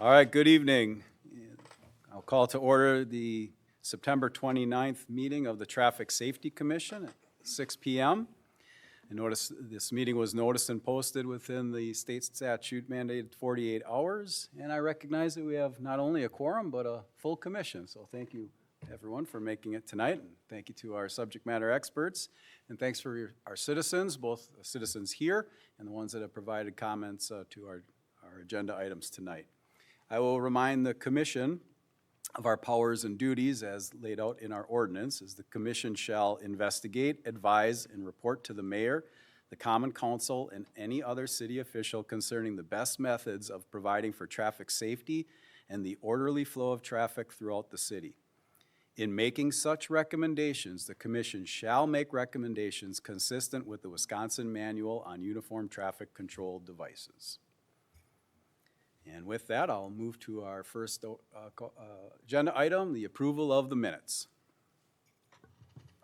All right, good evening. I'll call to order the September 29th meeting of the Traffic Safety Commission at 6 p.m. I notice this meeting was noticed and posted within the state statute mandated 48 hours, and I recognize that we have not only a quorum, but a full commission. So thank you, everyone, for making it tonight, and thank you to our subject matter experts, and thanks for our citizens, both citizens here and the ones that have provided comments to our agenda items tonight. I will remind the commission of our powers and duties as laid out in our ordinance, as the commission shall investigate, advise, and report to the mayor, the common council, and any other city official concerning the best methods of providing for traffic safety and the orderly flow of traffic throughout the city. In making such recommendations, the commission shall make recommendations consistent with the Wisconsin Manual on Uniform Traffic Control Devices. And with that, I'll move to our first agenda item, the approval of the minutes.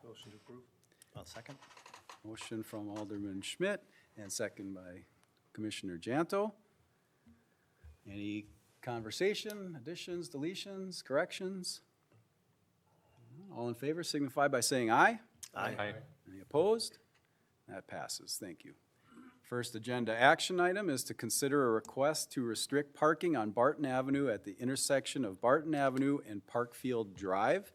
Motion to approve. I'll second. Motion from Alderman Schmidt and second by Commissioner Janto. Any conversation, additions, deletions, corrections? All in favor signify by saying aye. Aye. Any opposed? That passes. Thank you. First agenda action item is to consider a request to restrict parking on Barton Avenue at the intersection of Barton Avenue and Parkfield Drive.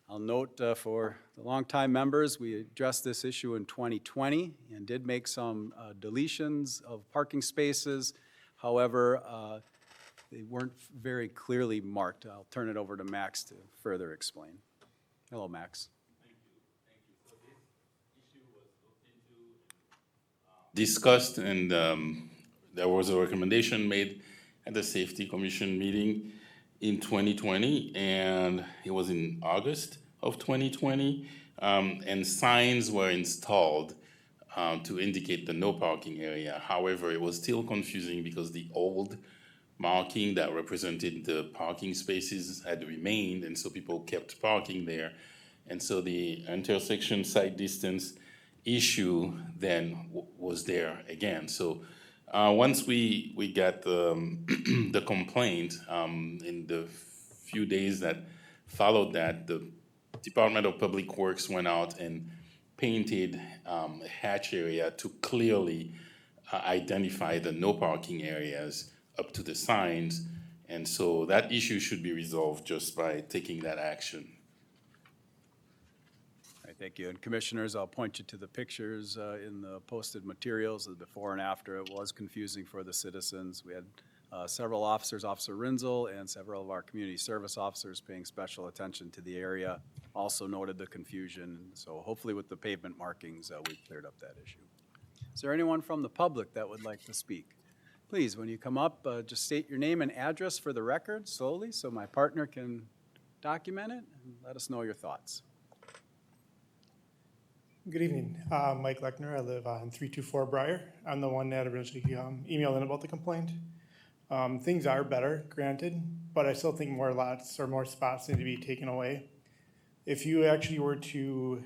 I'll note for the longtime members, we addressed this issue in 2020 and did make some deletions of parking spaces. However, they weren't very clearly marked. I'll turn it over to Max to further explain. Hello, Max. Discussed, and there was a recommendation made at the Safety Commission meeting in 2020, and it was in August of 2020, and signs were installed to indicate the no parking area. However, it was still confusing because the old marking that represented the parking spaces had remained, and so people kept parking there. And so the intersection site distance issue then was there again. So once we got the complaint, in the few days that followed that, the Department of Public Works went out and painted a hatch area to clearly identify the no parking areas up to the signs. And so that issue should be resolved just by taking that action. Thank you. And commissioners, I'll point you to the pictures in the posted materials, the before and after. It was confusing for the citizens. We had several officers, Officer Rinzel, and several of our community service officers paying special attention to the area, also noted the confusion. So hopefully with the pavement markings, we've cleared up that issue. Is there anyone from the public that would like to speak? Please, when you come up, just state your name and address for the record slowly so my partner can document it and let us know your thoughts. Good evening. Mike Lechner. I live on 324 Briar. I'm the one that originally emailed in about the complaint. Things are better, granted, but I still think more lots or more spots need to be taken away. If you actually were to,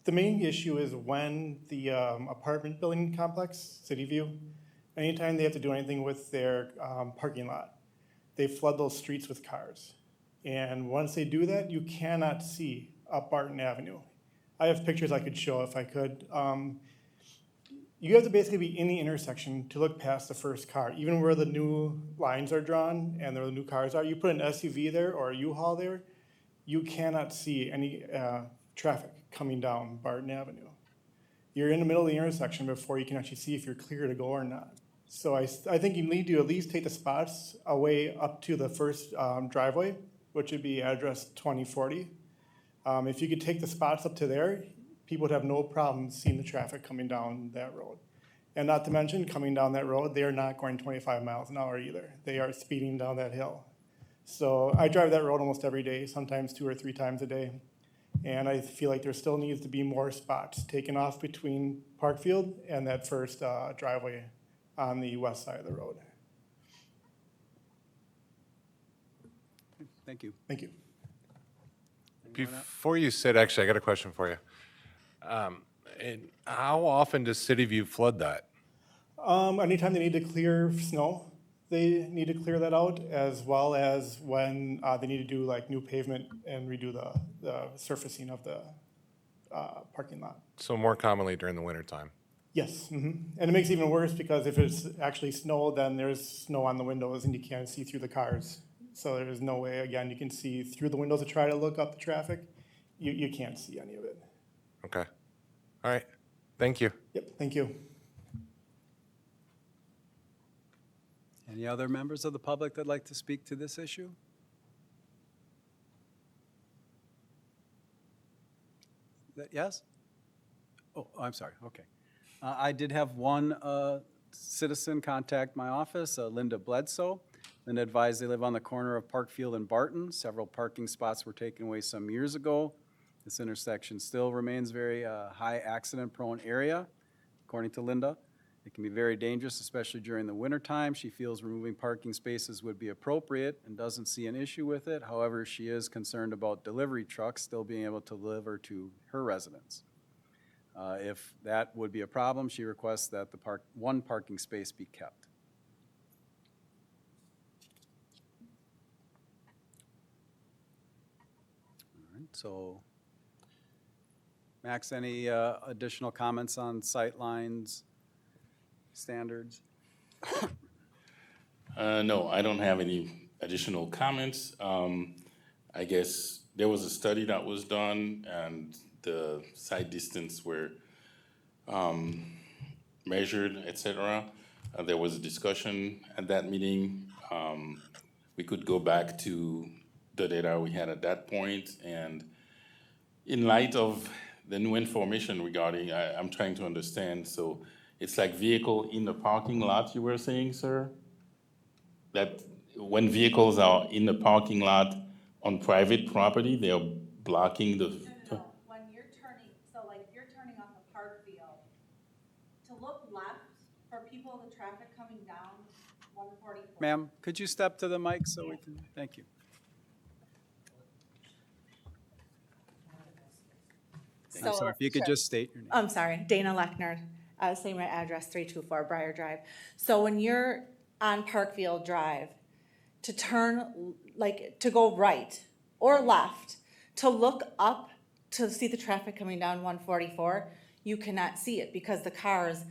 the main issue is when the apartment building complex, City View, anytime they have to do anything with their parking lot, they flood those streets with cars. And once they do that, you cannot see up Barton Avenue. I have pictures I could show if I could. You have to basically be in the intersection to look past the first car. Even where the new lines are drawn and the new cars are, you put an SUV there or a U-Haul there, you cannot see any traffic coming down Barton Avenue. You're in the middle of the intersection before you can actually see if you're clear to go or not. So I think you need to at least take the spots away up to the first driveway, which would be address 2040. If you could take the spots up to there, people would have no problem seeing the traffic coming down that road. And not to mention, coming down that road, they are not going 25 miles an hour either. They are speeding down that hill. So I drive that road almost every day, sometimes 2 or 3 times a day. And I feel like there still needs to be more spots taken off between Parkfield and that first driveway on the west side of the road. Thank you. Thank you. Before you sit, actually, I got a question for you. And how often does City View flood that? Anytime they need to clear snow, they need to clear that out, as well as when they need to do like new pavement and redo the surfacing of the parking lot. So more commonly during the wintertime. Yes, and it makes it even worse because if it's actually snow, then there's snow on the windows and you can't see through the cars. So there's no way, again, you can see through the windows to try to look up the traffic. You can't see any of it. Okay. All right. Thank you. Yep, thank you. Any other members of the public that'd like to speak to this issue? Yes? Oh, I'm sorry, okay. I did have one citizen contact my office, Linda Bledsoe, and advised they live on the corner of Parkfield and Barton. Several parking spots were taken away some years ago. This intersection still remains very high accident-prone area, according to Linda. It can be very dangerous, especially during the wintertime. She feels removing parking spaces would be appropriate and doesn't see an issue with it. However, she is concerned about delivery trucks still being able to deliver to her residence. If that would be a problem, she requests that the one parking space be kept. All right, so Max, any additional comments on sight lines, standards? No, I don't have any additional comments. I guess there was a study that was done and the site distance were measured, etc. There was a discussion at that meeting. We could go back to the data we had at that point, and in light of the new information regarding, I'm trying to understand, so it's like vehicle in the parking lot, you were saying, sir? That when vehicles are in the parking lot on private property, they are blocking the. No, when you're turning, so like if you're turning off of Parkfield, to look left for people in the traffic coming down 144. Ma'am, could you step to the mic so we can, thank you. I'm sorry, if you could Sure. just state your name. I'm sorry, Dana Lechner, same my address, 324 Briar Drive. So when you're on Parkfield Drive, to turn, like, to go right or left, to look up to see the traffic coming down 144, you cannot see it because the cars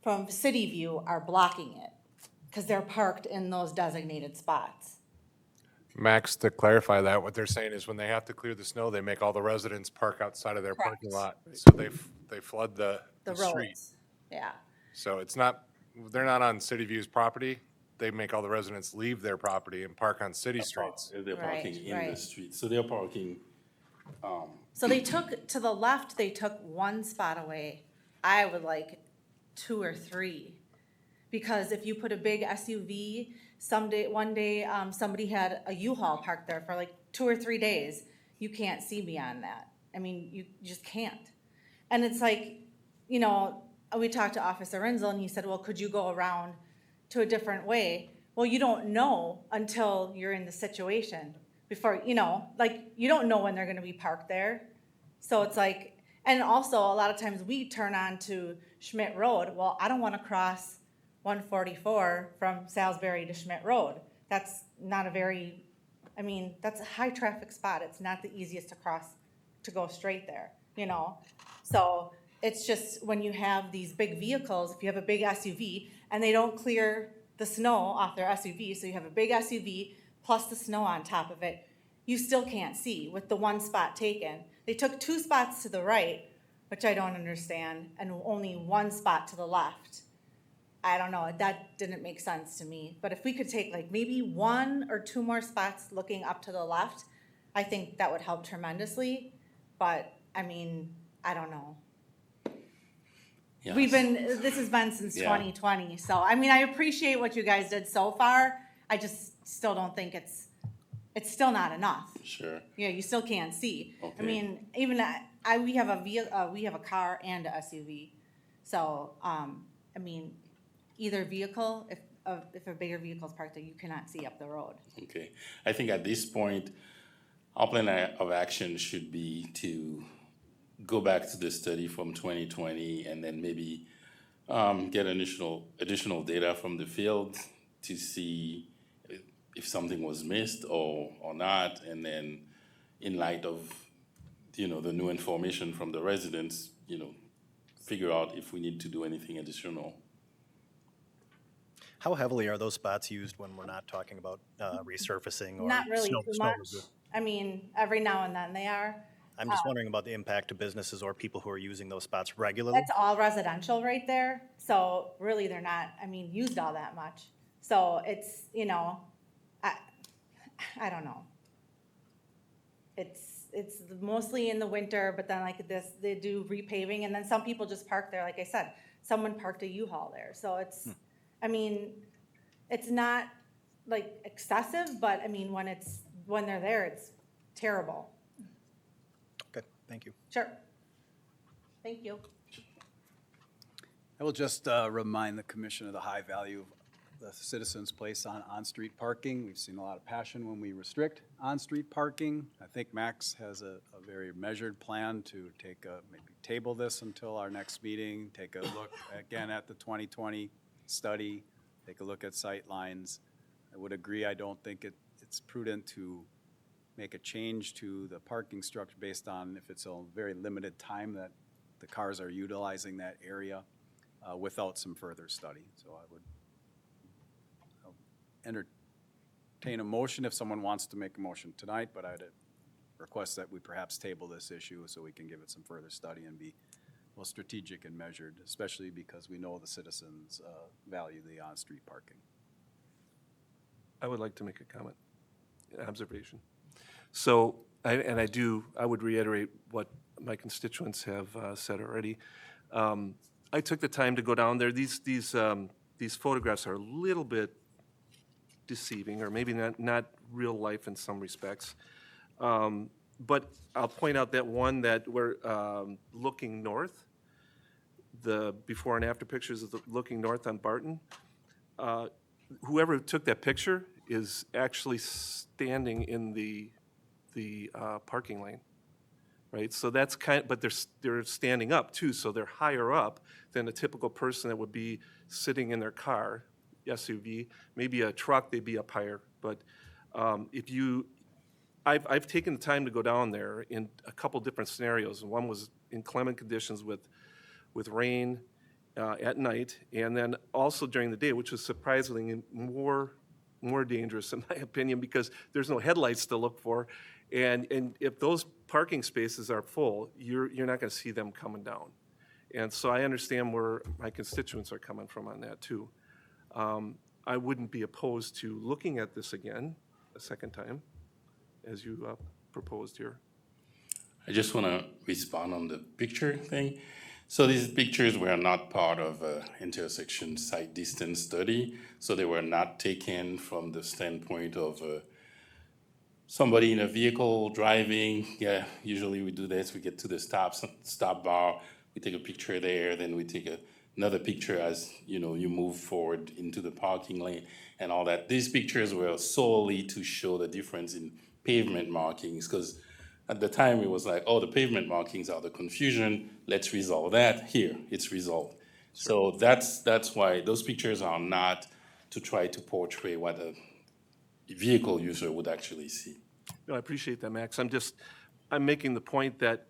from City View are blocking it because they're parked in those designated spots. Max, to clarify that, what they're saying is when they have to clear the snow, they make all the residents park outside of their parking lot. So they flood the street. Roads, yeah. So it's not, they're not on City View's property. They make all the residents leave their property and park on city streets. They're parking in the right. street, so they're parking, So they took, to the left, they took one spot away. I would like 2 or 3. Because if you put a big SUV, one day, somebody had a U-Haul parked there for like 2 or 3 days. You can't see beyond that. I mean, you just can't. And it's like, you know, we talked to Officer Renzel and he said, well, could you go around to a different way? Well, you don't know until you're in the situation. Before, you know, like, you don't know when they're gonna be parked there. So it's like, and also a lot of times we turn on to Schmidt Road. Well, I don't wanna cross 144 from Salisbury to Schmidt Road. That's not a very, I mean, that's a high traffic spot. It's not the easiest to cross, to go straight there, you know? So it's just when you have these big vehicles, if you have a big SUV and they don't clear the snow off their SUV, so you have a big SUV plus the snow on top of it, you still can't see with the one spot taken. They took 2 spots to the right, which I don't understand, and only 1 spot to the left. I don't know, that didn't make sense to me. But if we could take like maybe 1 or 2 more spots looking up to the left, I think that would help tremendously. But, I mean, I don't know. yes. This has been since Yeah. 2020, so, I mean, I appreciate what you guys did so far. I just still don't think it's still not enough. Sure, Yeah, you still can't see. I Okay. mean, even we have a car and a SUV. So, I mean, either vehicle, if a bigger vehicle is parked there, you cannot see up the road. okay. I think at this point, our plan of action should be to go back to the study from 2020 and then maybe get additional data from the field to see if something was missed or not, and then in light of, the new information from the residents, figure out if we need to do anything additional. How heavily are those spots used when we're not talking about resurfacing or Not really snow too snow much. removal? I mean, every now and then they are. I'm just wondering about the impact to businesses or people who are using those spots regularly. That's all residential right there, so really they're not, used all that much. So it's, I don't know. It's mostly in the winter, but then like this, they do repaving, and then some people just park there, like I said, someone parked a U-Haul there, so it's, it's not like excessive, but when they're there, it's terrible. Okay, thank you. Sure. Thank you. I will just remind the commission of the high value of the citizens' place on-street parking. We've seen a lot of passion when we restrict on-street parking. I think Max has a very measured plan to maybe table this until our next meeting, take a look again at the 2020 study, take a look at sight lines. I would agree, I don't think it's prudent to make a change to the parking structure based on if it's a very limited time that the cars are utilizing that area without some further study. So I would entertain a motion if someone wants to make a motion tonight, but I'd request that we perhaps table this issue so we can give it some further study and be more strategic and measured, especially because we know the citizens value the on-street parking. I would like to make a comment, an observation. So, I would reiterate what my constituents have said already. I took the time to go down there. These photographs are a little bit deceiving, or maybe not real life in some respects. But I'll point out that one that we're looking north, the before and after pictures of looking north on Barton. Whoever took that picture is actually standing in the parking lane, right? So that's but they're standing up too, so they're higher up than a typical person that would be sitting in their car, SUV, maybe a truck, they'd be up higher. But I've taken the time to go down there in a couple different scenarios. And one was inclement conditions with rain at night, and then also during the day, which was surprisingly more dangerous in my opinion, because there's no headlights to look for. And if those parking spaces are full, you're not going to see them coming down. And so I understand where my constituents are coming from on that too. I wouldn't be opposed to looking at this again a second time, as you proposed here. I just want to respond on the picture thing. So these pictures were not part of an intersection sight distance study, so they were not taken from the standpoint of somebody in a vehicle driving. Yeah, usually we do this, we get to the stop bar, we take a picture there, then we take another picture as you move forward into the parking lane and all that. These pictures were solely to show the difference in pavement markings, because at the time it was like, oh, the pavement markings are the confusion, let's resolve that. Here, it's resolved. So that's why those pictures are not to try to portray what a vehicle user would actually see. No, I appreciate that, Max. I'm making the point that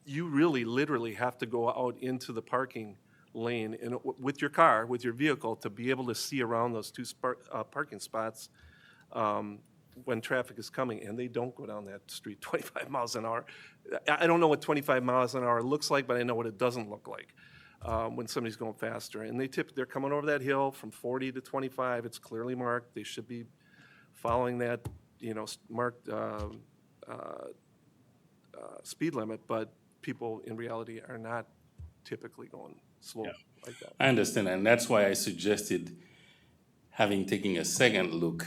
you really literally have to go out into the parking lane and with your car, with your vehicle, to be able to see around those two parking spots when traffic is coming, and they don't go down that street 25 miles an hour. I don't know what 25 miles an hour looks like, but I know what it doesn't look like when somebody's going faster. And they're coming over that hill from 40 to 25. It's clearly marked. They should be following that, marked speed limit, but people in reality are not typically going slow like that. I understand, and that's why I suggested taking a second look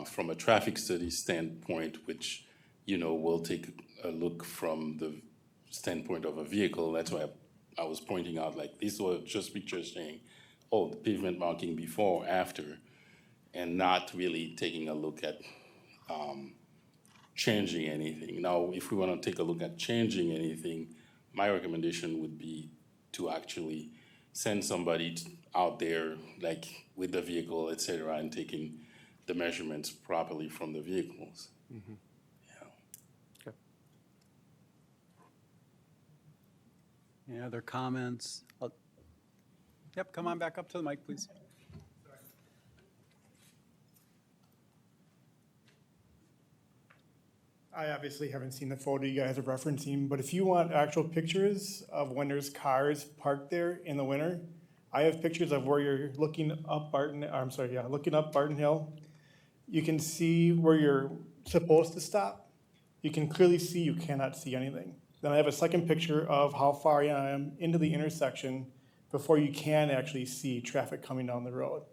from a traffic study standpoint, which, will take a look from the standpoint of a vehicle. That's why I was pointing out, like, these were just pictures saying, oh, the pavement marking before, after, and not really taking a look at changing anything. Now, if we want to take a look at changing anything, my recommendation would be to actually send somebody out there, like with the vehicle, et cetera, and taking the measurements properly from the vehicles. Yeah. Any other comments? Yep, come on back up to the mic, please. I obviously haven't seen the photo you guys are referencing, but if you want actual pictures of when there's cars parked there in the winter, I have pictures of where you're looking up looking up Barton Hill. You can see where you're supposed to stop. You can clearly see you cannot see anything. Then I have a second picture of how far I am into the intersection before you can actually see traffic coming down the road.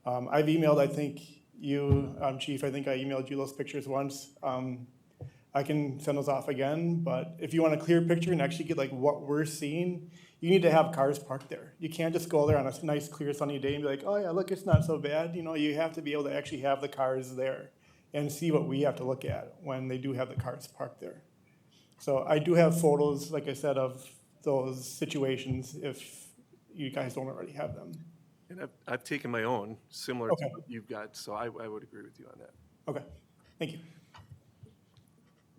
I've emailed, I think you, Chief, I think I emailed you those pictures once. I can send those off again, but if you want a clear picture and actually get like what we're seeing, you need to have cars parked there. You can't just go there on a nice, clear, sunny day and be like, oh yeah, look, it's not so bad. You know, you have to be able to actually have the cars there and see what we have to look at when they do have the cars parked there. So I do have photos, like I said, of those situations if you guys don't already have them. And I've taken my own, similar to what you've got, so I would agree with you on that. Okay, thank you.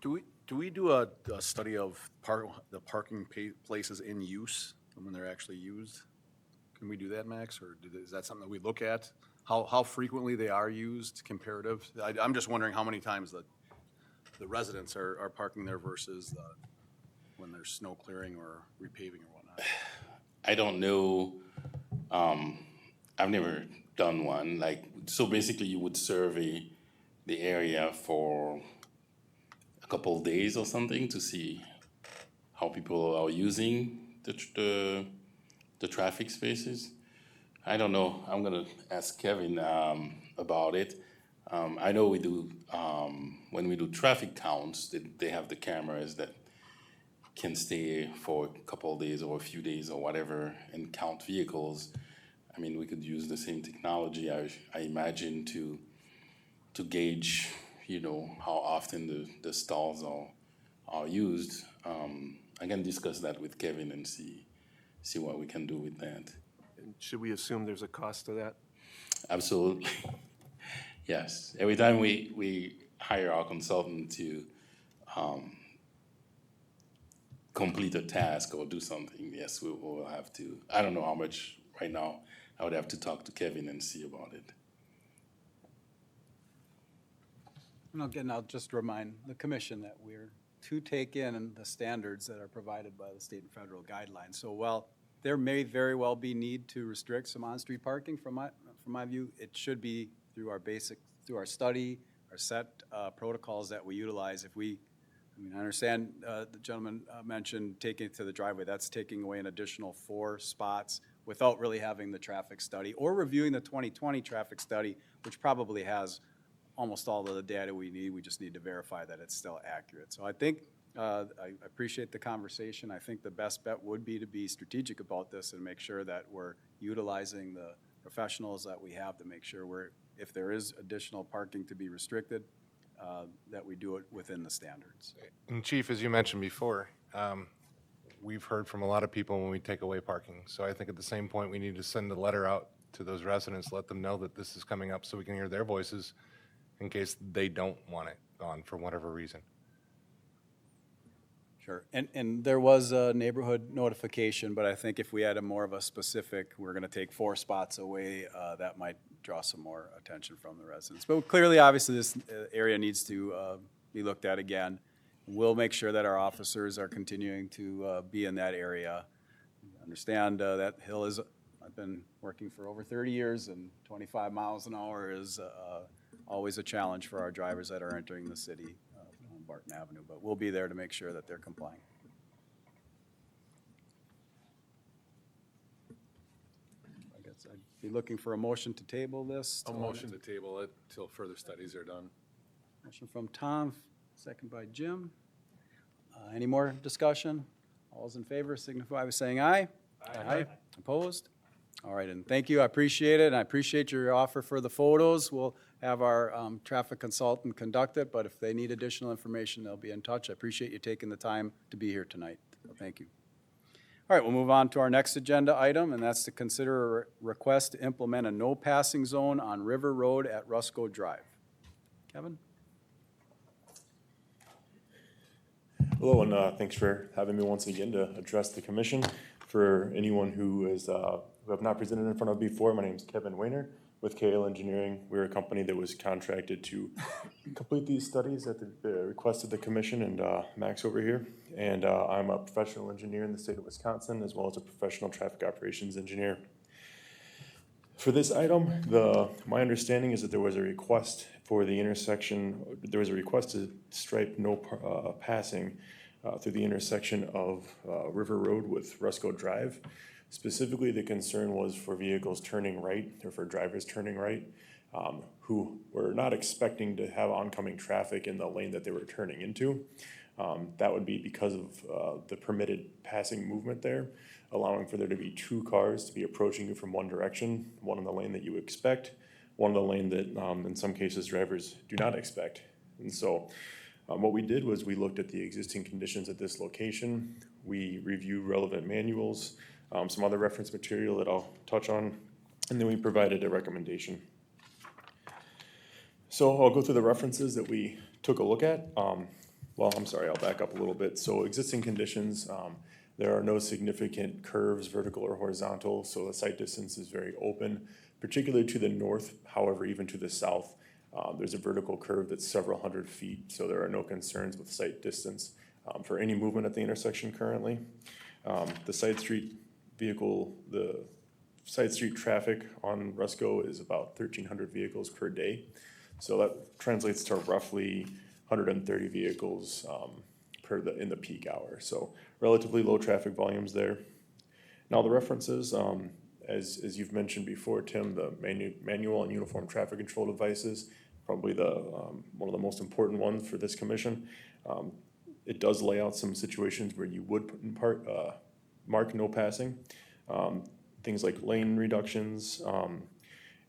Do we do a study of the parking places in use and when they're actually used? Can we do that, Max, or is that something that we look at? How frequently they are used, comparative? I'm just wondering how many times the residents are parking there versus when there's snow clearing or repaving or whatnot. I don't know. I've never done one. Like, so basically you would survey the area for a couple of days or something to see how people are using the traffic spaces. I don't know. I'm gonna ask Kevin about it. I know we do, when we do traffic counts, they have the cameras that can stay for a couple of days or a few days or whatever and count vehicles. I mean, we could use the same technology, I imagine, to gauge, you know, how often the stalls are used. I can discuss that with Kevin and see what we can do with that. And should we assume there's a cost to that? Absolutely. Yes. Every time we hire our consultant to complete a task or do something, yes, we will have to. I don't know how much right now. I would have to talk to Kevin and see about it. And again, I'll just remind the commission that we're to take in the standards that are provided by the state and federal guidelines. So while there may very well be need to restrict some on-street parking, from my view, it should be through our study, our set protocols that we utilize. I understand the gentleman mentioned taking it to the driveway. That's taking away an additional 4 spots without really having the traffic study or reviewing the 2020 traffic study, which probably has almost all of the data we need. We just need to verify that it's still accurate. So I think I appreciate the conversation. I think the best bet would be to be strategic about this and make sure that we're utilizing the professionals that we have to make sure if there is additional parking to be restricted, that we do it within the standards. And Chief, as you mentioned before, we've heard from a lot of people when we take away parking. So I think at the same point, we need to send a letter out to those residents, let them know that this is coming up so we can hear their voices in case they don't want it on for whatever reason. Sure. And there was a neighborhood notification, but I think if we had a more of a specific, we're going to take 4 spots away, that might draw some more attention from the residents. But clearly, obviously, this area needs to be looked at again. We'll make sure that our officers are continuing to be in that area. Understand that hill is, I've been working for over 30 years, and 25 miles an hour is always a challenge for our drivers that are entering the city on Barton Avenue. But we'll be there to make sure that they're complying. I guess I'd be looking for a motion to table this. A motion to table it till further studies are done. Motion from Tom, second by Jim. Any more discussion? All those in favor signify by saying aye. Aye. Opposed? All right, and thank you, I appreciate it, and I appreciate your offer for the photos. We'll have our traffic consultant conduct it, but if they need additional information, they'll be in touch. I appreciate you taking the time to be here tonight. Thank you. All right, we'll move on to our next agenda item, and that's to consider a request to implement a no passing zone on River Road at Rusco Drive. Kevin? Hello, and thanks for having me once again to address the commission. For anyone who have not presented in front of me before, my name is Kevin Weiner with KL Engineering. We're a company that was contracted to complete these studies at the request of the commission and Max over here. And I'm a professional engineer in the state of Wisconsin, as well as a professional traffic operations engineer. For this item, my understanding is that there was a request for the intersection, there was a request to stripe no passing through the intersection of River Road with Rusco Drive. Specifically, the concern was for vehicles turning right, or for drivers turning right, who were not expecting to have oncoming traffic in the lane that they were turning into. That would be because of the permitted passing movement there, allowing for there to be two cars to be approaching you from one direction, one in the lane that you expect, one in the lane that in some cases drivers do not expect. And so what we did was we looked at the existing conditions at this location. We reviewed relevant manuals, some other reference material that I'll touch on, and then we provided a recommendation. So I'll go through the references that we took a look at. Well, I'm sorry, I'll back up a little bit. So existing conditions, there are no significant curves, vertical or horizontal, so the sight distance is very open, particularly to the north. However, even to the south, there's a vertical curve that's several hundred feet, so there are no concerns with sight distance for any movement at the intersection currently. The side street traffic on Rusco is about 1,300 vehicles per day. So that translates to roughly 130 vehicles in the peak hour. So relatively low traffic volumes there. Now the references, as you've mentioned before, Tim, the manual and uniform traffic control devices, probably one of the most important ones for this commission. It does lay out some situations where you would put in mark no passing. Things like lane reductions,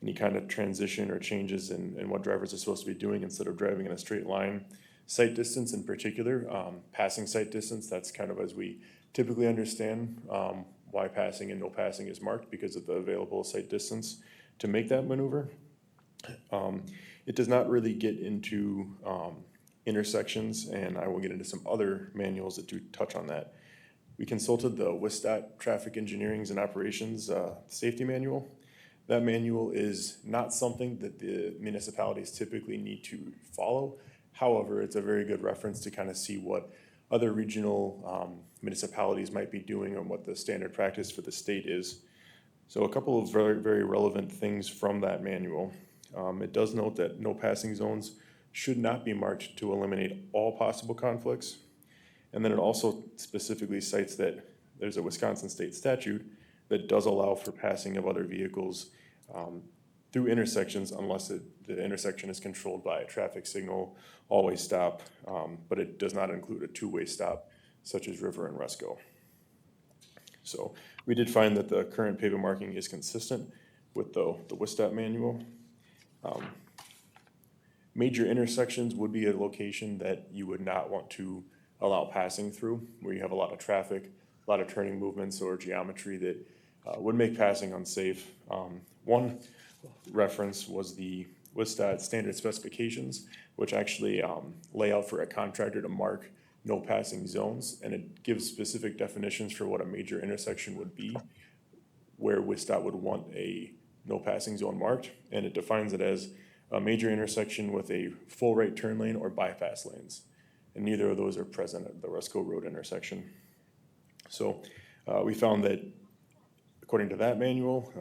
any kind of transition or changes in what drivers are supposed to be doing instead of driving in a straight line. Sight distance in particular, passing sight distance, that's kind of as we typically understand why passing and no passing is marked because of the available sight distance to make that maneuver. It does not really get into intersections, and I will get into some other manuals that do touch on that. We consulted the WSDOT Traffic Engineering and Operations Safety Manual. That manual is not something that the municipalities typically need to follow. However, it's a very good reference to kind of see what other regional municipalities might be doing and what the standard practice for the state is. So a couple of very, very relevant things from that manual. It does note that no passing zones should not be marked to eliminate all possible conflicts. And then it also specifically cites that there's a Wisconsin state statute that does allow for passing of other vehicles through intersections unless the intersection is controlled by a traffic signal, always stop, but it does not include a two-way stop such as River and Rusco. So we did find that the current pavement marking is consistent with the WSDOT manual. Major intersections would be a location that you would not want to allow passing through, where you have a lot of traffic, a lot of turning movements or geometry that would make passing unsafe. One reference was the WSDOT standard specifications, which actually lay out for a contractor to mark no passing zones, and it gives specific definitions for what a major intersection would be, where WSDOT would want a no passing zone marked, and it defines it as a major intersection with a full right turn lane or bypass lanes. And neither of those are present at the Rusco Road intersection. So we found that according to that manual,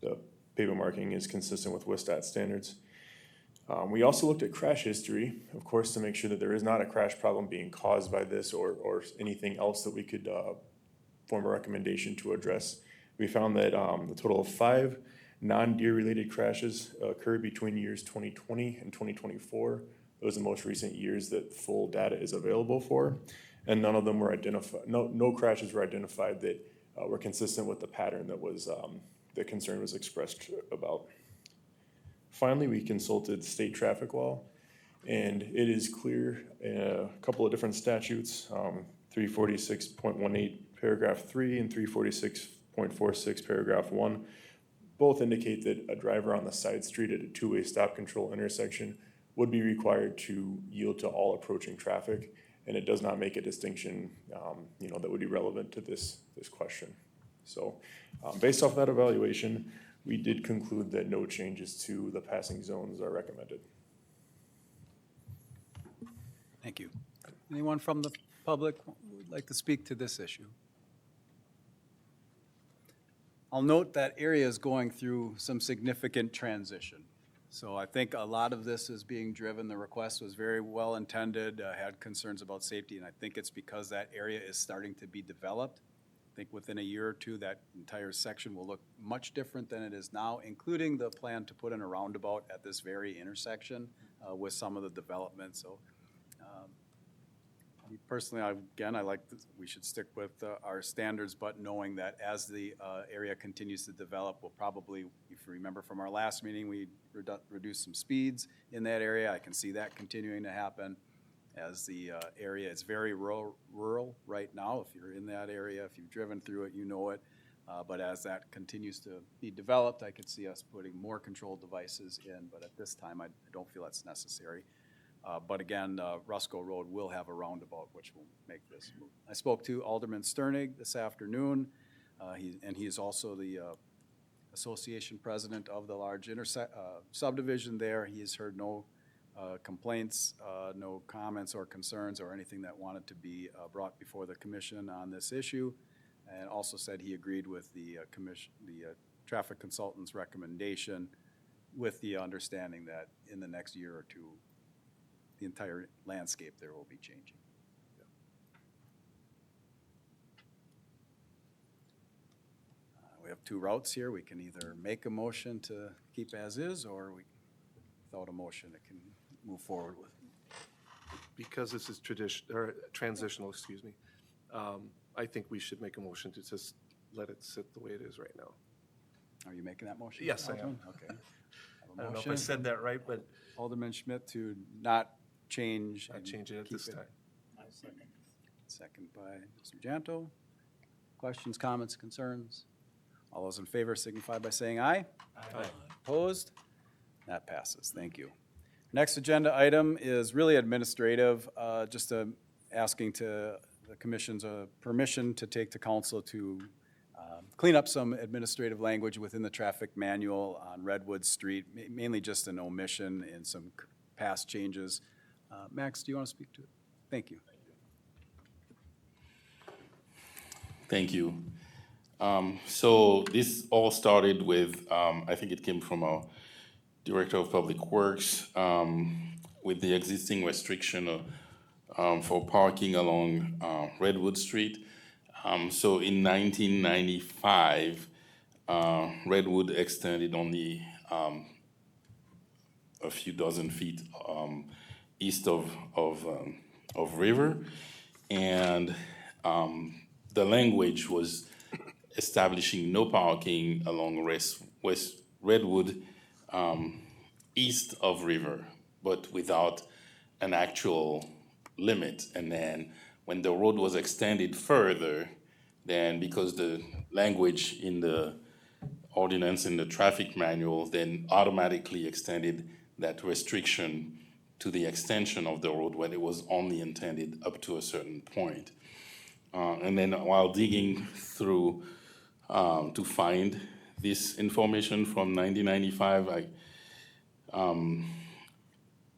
the pavement marking is consistent with WSDOT standards. We also looked at crash history, of course, to make sure that there is not a crash problem being caused by this or anything else that we could form a recommendation to address. We found that a total of 5 non-deer related crashes occurred between years 2020 and 2024. Those are the most recent years that full data is available for, and none of them were identified. No crashes were identified that were consistent with the pattern that was the concern was expressed about. Finally, we consulted state traffic law, and it is clear in a couple of different statutes, 346.18 paragraph 3 and 346.46, paragraph 1, both indicate that a driver on the side street at a two-way stop control intersection would be required to yield to all approaching traffic, and it does not make a distinction, that would be relevant to this question. So, based off that evaluation, we did conclude that no changes to the passing zones are recommended. Thank you. Anyone from the public who would like to speak to this issue? I'll note that area is going through some significant transition. So I think a lot of this is being driven, the request was very well intended, had concerns about safety, and I think it's because that area is starting to be developed. I think within a year or two, that entire section will look much different than it is now, including the plan to put in a roundabout at this very intersection with some of the development. So me personally, I like, we should stick with our standards, but knowing that as the area continues to develop, we'll probably, if you remember from our last meeting, we reduced some speeds in that area. I can see that continuing to happen as the area is very rural right now. If you're in that area, if you've driven through it, you know it. But as that continues to be developed, I could see us putting more control devices in, but at this time, I don't feel that's necessary. But again, Rusco Road will have a roundabout, which will make this move. I spoke to Alderman Sternig this afternoon, and he is also the association president of the large subdivision there. He has heard no complaints, no comments or concerns or anything that wanted to be brought before the commission on this issue, and also said he agreed with the traffic consultant's recommendation, with the understanding that in the next year or two, the entire landscape there will be changing. We have two routes here. We can either make a motion to keep as is, or without a motion, it can move forward with. Because this is transitional, I think we should make a motion to just let it sit the way it is right now. Are you making that motion? Yes, I am. Alderman? Okay. I don't know if I said that right, but Alderman Schmidt to not change. I and change it at keep this time. Second by Mr. Janto. Questions, comments, concerns? All those in favor signify by saying aye. Aye. Opposed? That passes. Thank you. Next agenda item is really administrative, just asking to the commission's permission to take to council to clean up some administrative language within the traffic manual on Redwood Street, mainly just an omission and some past changes. Max, do you want to speak to it? Thank you. Thank you. So this all started with, I think it came from our Director of Public Works, with the existing restriction for parking along Redwood Street. So in 1995, Redwood extended only a few dozen feet east of River, and the language was establishing no parking along West Redwood east of River, but without an actual limit. And then when the road was extended further, then because the language in the ordinance in the traffic manual then automatically extended that restriction to the extension of the road when it was only intended up to a certain point. And then while digging through to find this information from 1995, I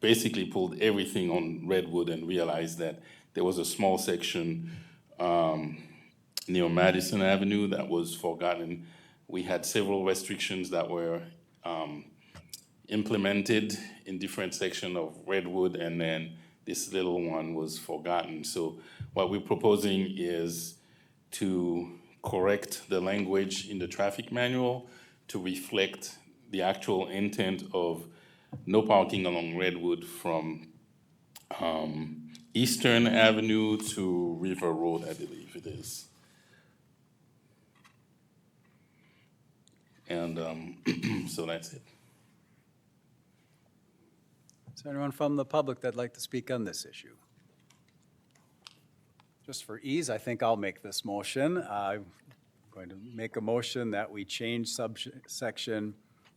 basically pulled everything on Redwood and realized that there was a small section near Madison Avenue that was forgotten. We had several restrictions that were implemented in different sections of Redwood, and then this little one was forgotten. So what we're proposing is to correct the language in the traffic manual to reflect the actual intent of no parking along Redwood from Eastern Avenue to River Road, I believe it is. And so that's it. Is there anyone from the public that'd like to speak on this issue? Just for ease, I think I'll make this motion. I'm going to make a motion that we change subsection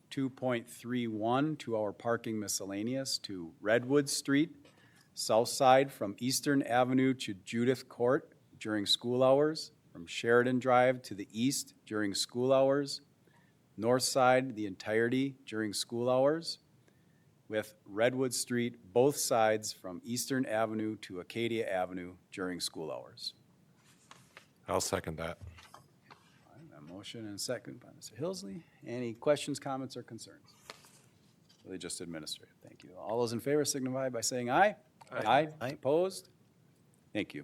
2.31 to our parking miscellaneous to Redwood Street, south side from Eastern Avenue to Judith Court during school hours, from Sheridan Drive to the east during school hours, north side the entirety during school hours, with Redwood Street both sides from Eastern Avenue to Acadia Avenue during school hours. I'll second that. All right, a motion and a second by Mr. Hilsley. Any questions, comments, or concerns? Really just administrative. Thank you. All those in favor signify by saying aye. Aye. Opposed? Thank you.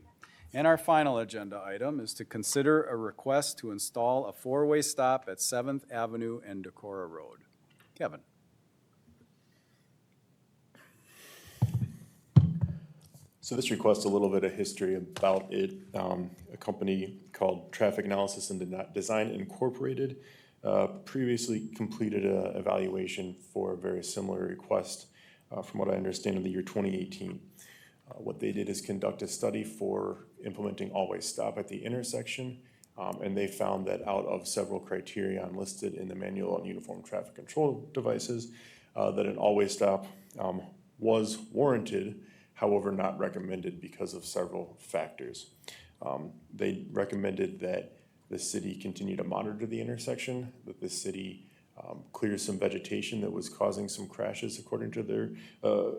And our final agenda item is to consider a request to install a four-way stop at 7th Avenue and Decorah Road. Kevin? So this requests a little bit of history about it. A company called Traffic Analysis and Design Incorporated previously completed an evaluation for a very similar request, from what I understand, in the year 2018. What they did is conduct a study for implementing always stop at the intersection, and they found that out of several criteria listed in the Manual on Uniform Traffic Control Devices, that an always stop was warranted, however not recommended because of several factors. They recommended that the city continue to monitor the intersection, that the city clear some vegetation that was causing some crashes according to their,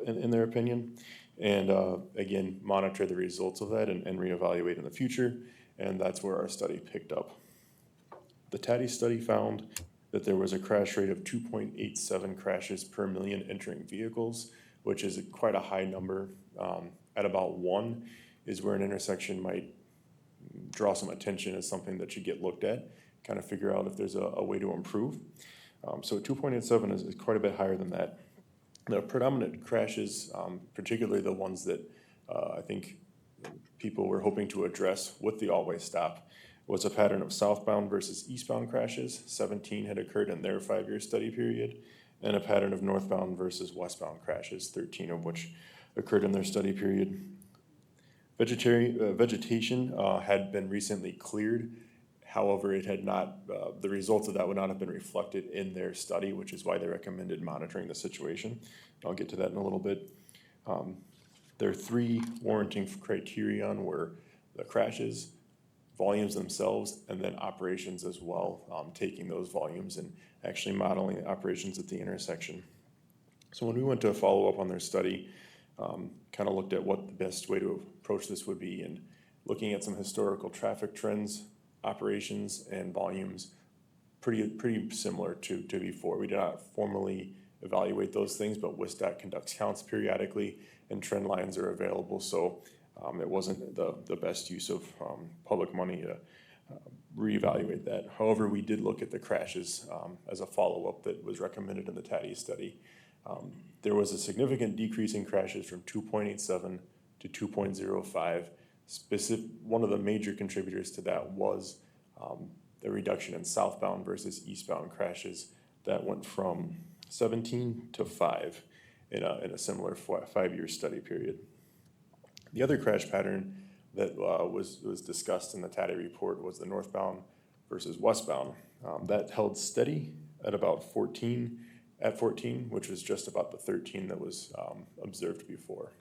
in their opinion, and again, monitor the results of that and reevaluate in the future, and that's where our study picked up. The TADI study found that there was a crash rate of 2.87 crashes per million entering vehicles, which is quite a high number. At about 1 is where an intersection might draw some attention as something that should get looked at, kind of figure out if there's a way to improve. So 2.87 is quite a bit higher than that. The predominant crashes, particularly the ones that I think people were hoping to address with the always stop, was a pattern of southbound versus eastbound crashes. 17 had occurred in their 5-year study period, and a pattern of northbound versus westbound crashes, 13 of which occurred in their study period. Vegetation had been recently cleared. However, it had not, the results of that would not have been reflected in their study, which is why they recommended monitoring the situation. I'll get to that in a little bit. Their 3 warranting criterion were the crashes, volumes themselves, and then operations as well, taking those volumes and actually modeling the operations at the intersection. So when we went to follow up on their study, kind of looked at what the best way to approach this would be, and looking at some historical traffic trends, operations, and volumes, pretty similar to before. We did not formally evaluate those things, but WSDOT conducts counts periodically, and trend lines are available, so it wasn't the best use of public money to reevaluate that. However, we did look at the crashes as a follow-up that was recommended in the TADI study. There was a significant decrease in crashes from 2.87 to 2.05. One of the major contributors to that was the reduction in southbound versus eastbound crashes that went from 17 to 5 in a similar 5-year study period. The other crash pattern that was discussed in the TADI report was the northbound versus westbound. That held steady at about 14, which was just about the 13 that was observed before.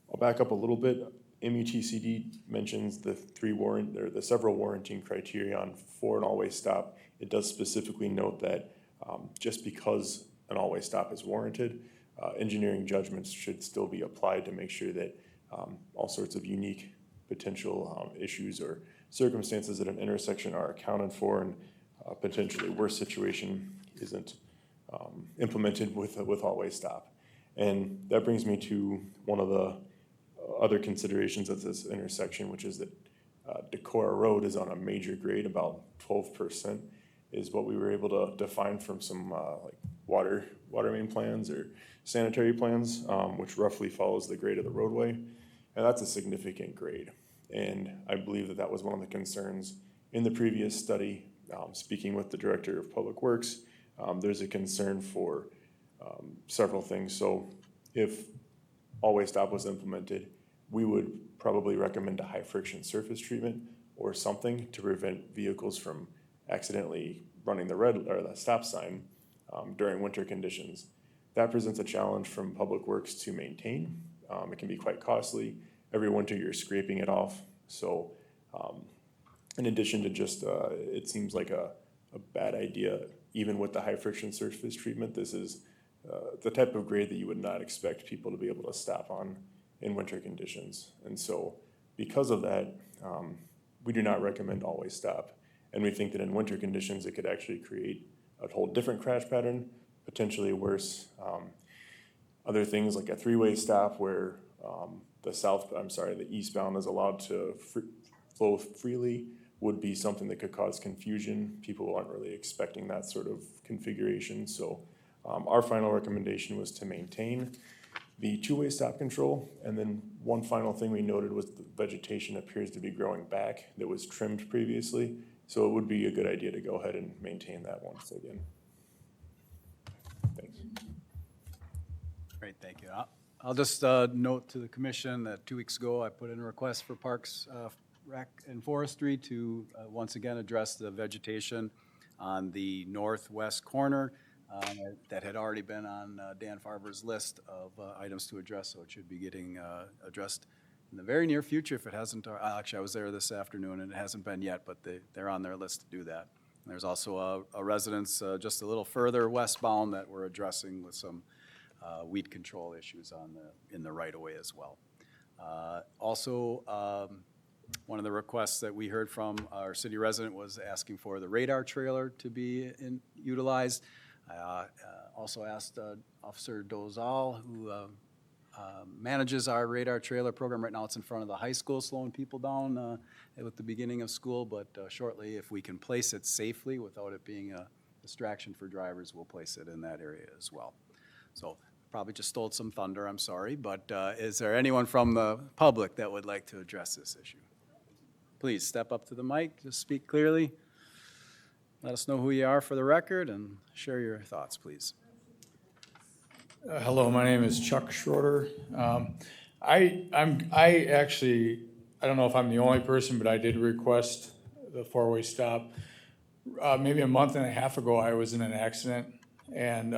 I'll back up a little bit. MUTCD mentions the several warranting criterion for an always stop. It does specifically note that just because an always stop is warranted, engineering judgments should still be applied to make sure that all sorts of unique potential issues or circumstances at an intersection are accounted for, and a potentially worse situation isn't implemented with always stop. And that brings me to one of the other considerations of this intersection, which is that Decorah Road is on a major grade, about 12% is what we were able to define from some like water main plans or sanitary plans, which roughly follows the grade of the roadway. And that's a significant grade. And I believe that was one of the concerns in the previous study. Speaking with the Director of Public Works, there's a concern for several things. So if always stop was implemented, we would probably recommend a high friction surface treatment or something to prevent vehicles from accidentally running the red or the stop sign during winter conditions. That presents a challenge from Public Works to maintain. It can be quite costly. Every winter you're scraping it off. So in addition to just, it seems like a bad idea, even with the high friction surface treatment. This is the type of grade that you would not expect people to be able to stop on in winter conditions. And so because of that, we do not recommend always stop. And we think that in winter conditions, it could actually create a whole different crash pattern, potentially worse. Other things like a three-way stop where the eastbound is allowed to flow freely would be something that could cause confusion. People aren't really expecting that sort of configuration. So our final recommendation was to maintain the two-way stop control. And then one final thing we noted was the vegetation appears to be growing back that was trimmed previously. So it would be a good idea to go ahead and maintain that once again. Thanks. Great, thank you. I'll just note to the commission that 2 weeks ago, I put in a request for Parks, Rec, and Forestry to once again address the vegetation on the northwest corner that had already been on Dan Farber's list of items to address, so it should be getting addressed in the very near future if it hasn't. Actually, I was there this afternoon and it hasn't been yet, but they're on their list to do that. And there's also a residence just a little further westbound that we're addressing with some weed control issues in the right-of-way as well. Also, one of the requests that we heard from our city resident was asking for the radar trailer to be utilized. I also asked Officer Dozal, who manages our radar trailer program. Right now it's in front of the high school, slowing people down at the beginning of school, but shortly, if we can place it safely without it being a distraction for drivers, we'll place it in that area as well. So probably just stole some thunder, I'm sorry, but is there anyone from the public that would like to address this issue? Please step up to the mic, just speak clearly. Let us know who you are for the record and share your thoughts, please. Hello, my name is Chuck Schroeder. I don't know if I'm the only person, but I did request the four-way stop. Maybe a month and a half ago, I was in an accident and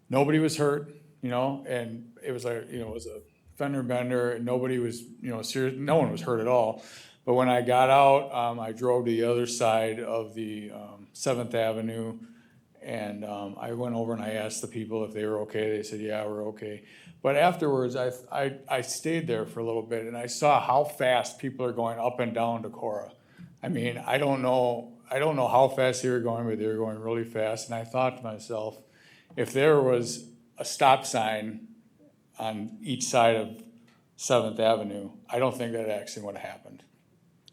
nobody was hurt, and it was it was a fender bender and nobody was, serious. No one was hurt at all. But when I got out, I drove to the other side of the 7th Avenue, and I went over and I asked the people if they were okay. They said, yeah, we're okay. But afterwards, I stayed there for a little bit, and I saw how fast people are going up and down Decorah. I mean, I don't know how fast they were going, but they were going really fast. And I thought to myself, if there was a stop sign on each side of 7th Avenue, I don't think that accident would have happened.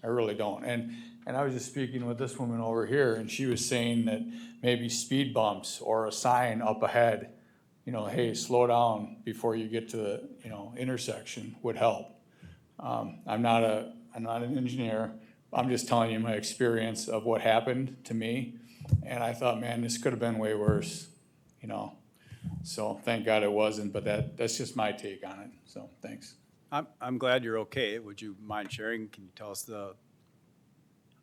I really don't. And I was just speaking with this woman over here, and she was saying that maybe speed bumps or a sign up ahead, hey, slow down before you get to the, intersection would help. I'm not an engineer. I'm just telling you my experience of what happened to me. And I thought, man, this could have been way worse, So thank God it wasn't, but that's just my take on it. So thanks. I'm glad you're okay. Would you mind sharing? Can you tell us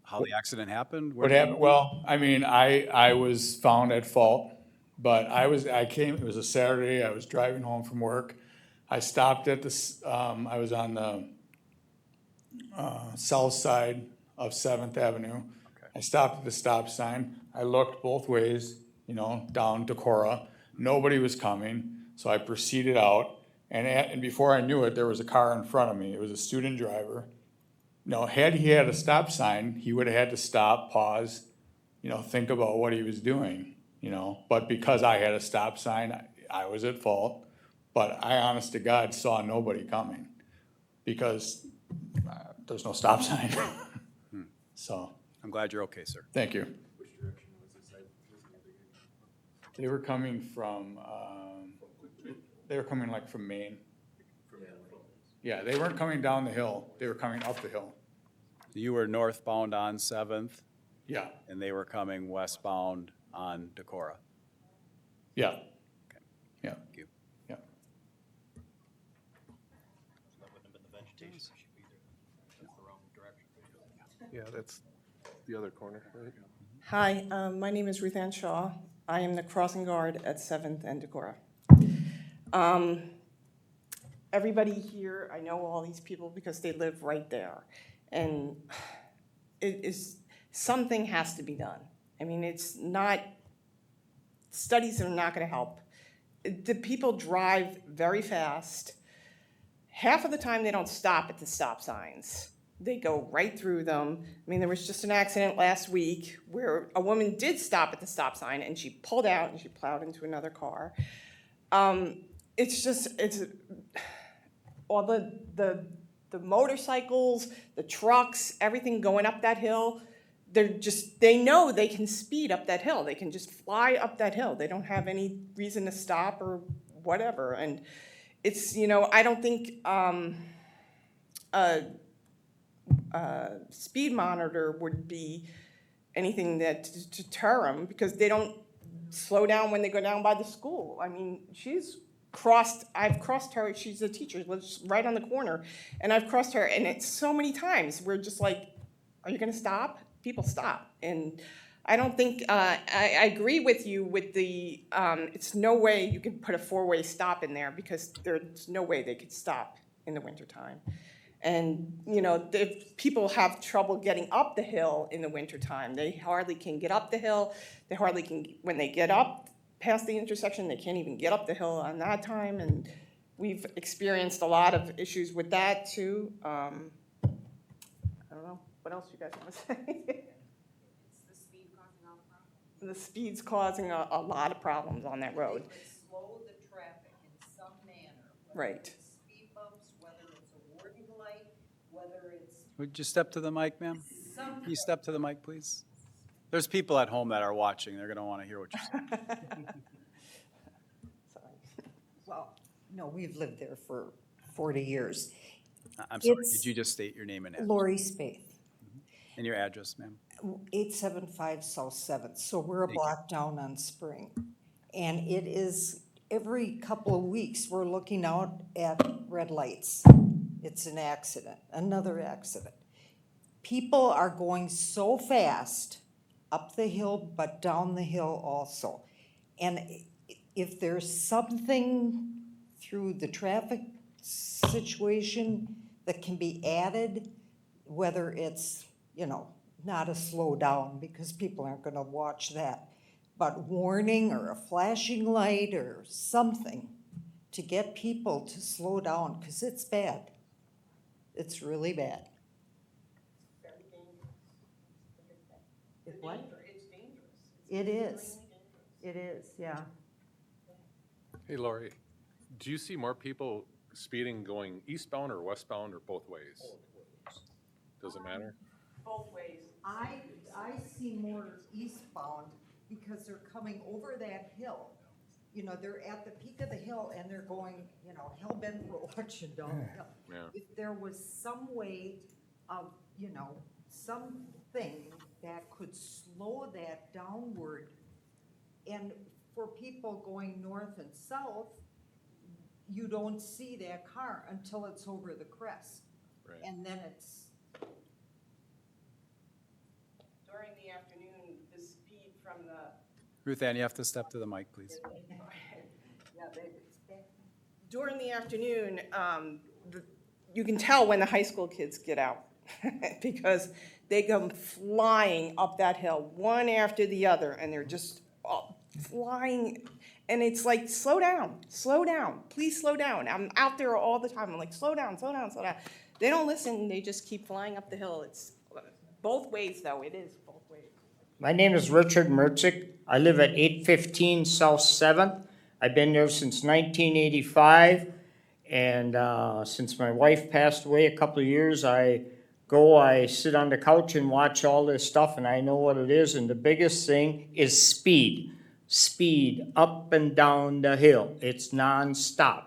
how the accident happened? What happened? Well, I mean, I was found at fault, but it was a Saturday. I was driving home from work. I stopped at I was on the south side of 7th Avenue. Okay. I stopped at the stop sign. I looked both ways, down Decorah. Nobody was coming, so I proceeded out. And before I knew it, there was a car in front of me. It was a student driver. Had he had a stop sign, he would have had to stop, pause, think about what he was doing, But because I had a stop sign, I was at fault. But I, honest to God, saw nobody coming because there's no stop sign. So. I'm glad you're okay, sir. Thank you. Which direction was this? They were coming from, like from Maine. Yeah, they weren't coming down the hill. They were coming up the hill. You were northbound on 7th, Yeah, and they were coming westbound on Decorah. yeah. Okay. Yeah. Thank you. Yeah. That wouldn't have been the vegetation issue. Yeah, that's the other corner, right? Hi, my name is Ruth Ann Shaw. I am the crossing guard at 7th and Decorah. Everybody here, I know all these people because they live right there. And something has to be done. I mean, it's not, studies are not gonna help. The people drive very fast. Half of the time, they don't stop at the stop signs. They go right through them. I mean, there was just an accident last week where a woman did stop at the stop sign and she pulled out and she plowed into another car. It's all the motorcycles, the trucks, everything going up that hill. They know they can speed up that hill. They can just fly up that hill. They don't have any reason to stop or whatever. And it's, I don't think, speed monitor would be anything that to deter them because they don't slow down when they go down by the school. I mean, I've crossed her, she's a teacher, lives right on the corner, and I've crossed her, and it's so many times, we're just like, are you gonna stop? People stop, and I don't think, I agree with you with the, it's no way you can put a four-way stop in there because there's no way they could stop in the wintertime. And, if people have trouble getting up the hill in the wintertime, they hardly can get up the hill. They hardly can, when they get up past the intersection, they can't even get up the hill on that time. And we've experienced a lot of issues with that too. I don't know, what else you guys want to say? It's the speed causing all the problems. The speed's causing a lot of problems on that road. It would slow the traffic in some manner. Right. Whether it's speed bumps, whether it's a warning light, whether it's Would you step to the mic, ma'am? some. Can you step to the mic, please? There's people at home that are watching. They're gonna wanna hear what you're saying. Well, no, we've lived there for 40 years. I'm sorry, It's- did you just state your name and address? Lori Spaeth, And your address, ma'am? 875 South 7th, so we're a block down on Spring. And it is, every couple of weeks, we're looking out at red lights. It's an accident, another accident. People are going so fast up the hill, but down the hill also. And if there's something through the traffic situation that can be added, whether it's, not a slow down because people aren't gonna watch that, but warning or a flashing light or something to get people to slow down, because it's bad. It's really bad. What? It's dangerous. It is. It is, yeah. Hey, Lori, do you see more people speeding going eastbound or westbound or both ways? Does it matter? Both ways. I see more eastbound because they're coming over that hill. They're at the peak of the hill and they're going, hell-bent for watching downhill. Yeah. If there was some way of, something that could slow that downward, and for people going north and south, you don't see that car until it's over the crest. Right. And then it's, During the afternoon, the speed from the, Ruth Ann, you have to step to the mic, please. during the afternoon, you can tell when the high school kids get out because they come flying up that hill, one after the other, and they're just flying. And it's like, slow down, please slow down. I'm out there all the time. I'm like, slow down. They don't listen. They just keep flying up the hill. It's both ways, though. It is both ways. My name is Richard Mertzik. I live at 815 South 7th. I've been there since 1985, and since my wife passed away a couple of years, I sit on the couch and watch all this stuff, and I know what it is, and the biggest thing is speed. Speed up and down the hill. It's nonstop,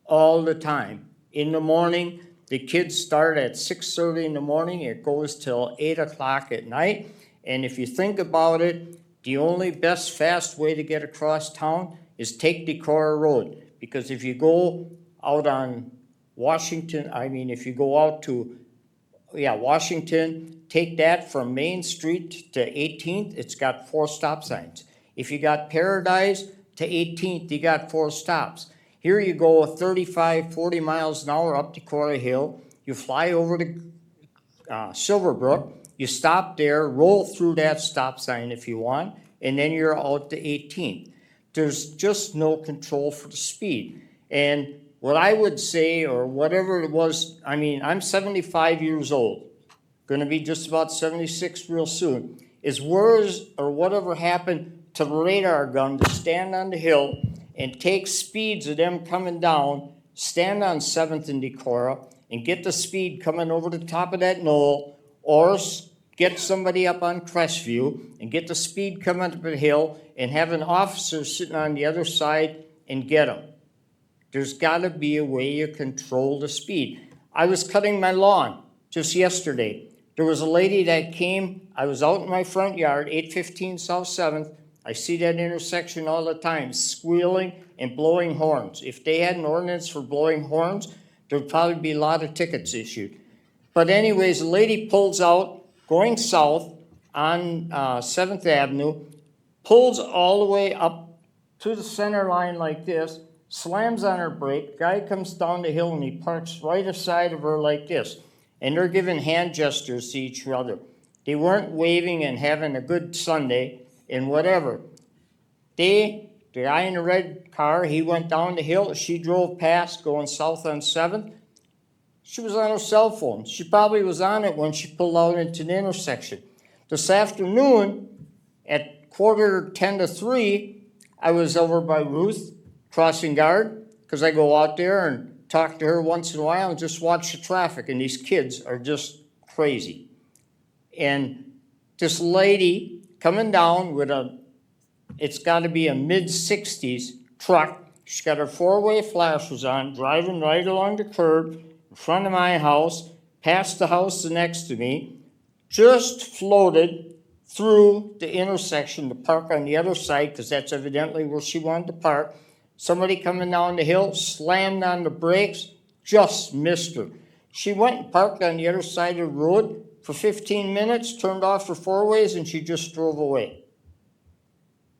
all the time. In the morning, the kids start at 6:30 in the morning. It goes till 8 o'clock at night. And if you think about it, the only best fast way to get across town is take Decorah Road. Because if you go out on Washington, if you go out to Washington, take that from Main Street to 18th, it's got 4 stop signs. If you got Paradise to 18th, you got 4 stops. Here you go 35, 40 miles an hour up Decorah Hill, you fly over to Silverbrook, you stop there, roll through that stop sign if you want, and then you're out to 18th. There's just no control for the speed. And what I would say, or whatever it was, I mean, I'm 75 years old, gonna be just about 76 real soon, is whatever happened to the radar gun to stand on the hill and take speeds of them coming down, stand on 7th and Decorah, and get the speed coming over the top of that knoll, or get somebody up on Crestview and get the speed coming up the hill and have an officer sitting on the other side and get them. There's gotta be a way you control the speed. I was cutting my lawn just yesterday. There was a lady that came, I was out in my front yard, 815 South 7th. I see that intersection all the time, squealing and blowing horns. If they had an ordinance for blowing horns, there'd probably be a lot of tickets issued. But anyways, the lady pulls out, going south on 7th Avenue, pulls all the way up to the center line like this, slams on her brake, guy comes down the hill and he parks right aside of her like this. And they're giving hand gestures to each other. They weren't waving and having a good Sunday and whatever. The guy in the red car, he went down the hill, she drove past going south on 7th. She was on her cell phone. She probably was on it when she pulled out into the intersection. This afternoon, at 2:45, I was over by Ruth, crossing guard, because I go out there and talk to her once in a while and just watch the traffic, and these kids are just crazy. And this lady coming down with it's gotta be a mid-60s truck, she's got her 4-way flashers on, driving right along the curb, in front of my house, past the house next to me, just floated through the intersection to park on the other side, because that's evidently where she wanted to park. Somebody coming down the hill, slammed on the brakes, just missed her. She went and parked on the other side of the road for 15 minutes, turned off her 4-ways, and she just drove away.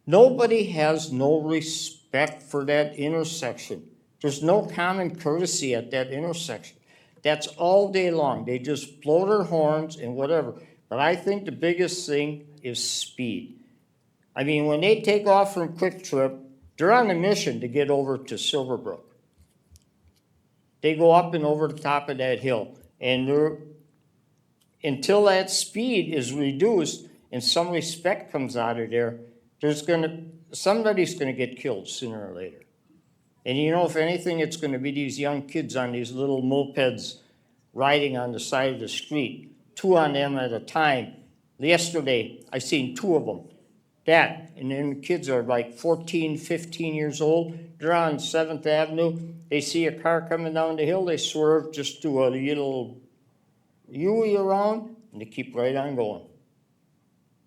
Nobody has no respect for that intersection. There's no common courtesy at that intersection. That's all day long. They just blow their horns and whatever. But I think the biggest thing is speed. I mean, when they take off from Quick Trip, they're on a mission to get over to Silverbrook. They go up and over the top of that hill. And until that speed is reduced and some respect comes out of there, somebody's gonna get killed sooner or later. And you know, if anything, it's gonna be these young kids on these little mopeds riding on the side of the street, 2 on them at a time. Yesterday, I seen 2 of them. And then the kids are like 14, 15 years old. They're on 7th Avenue. They see a car coming down the hill, they swerve, just do a little U-ey around, and they keep right on going.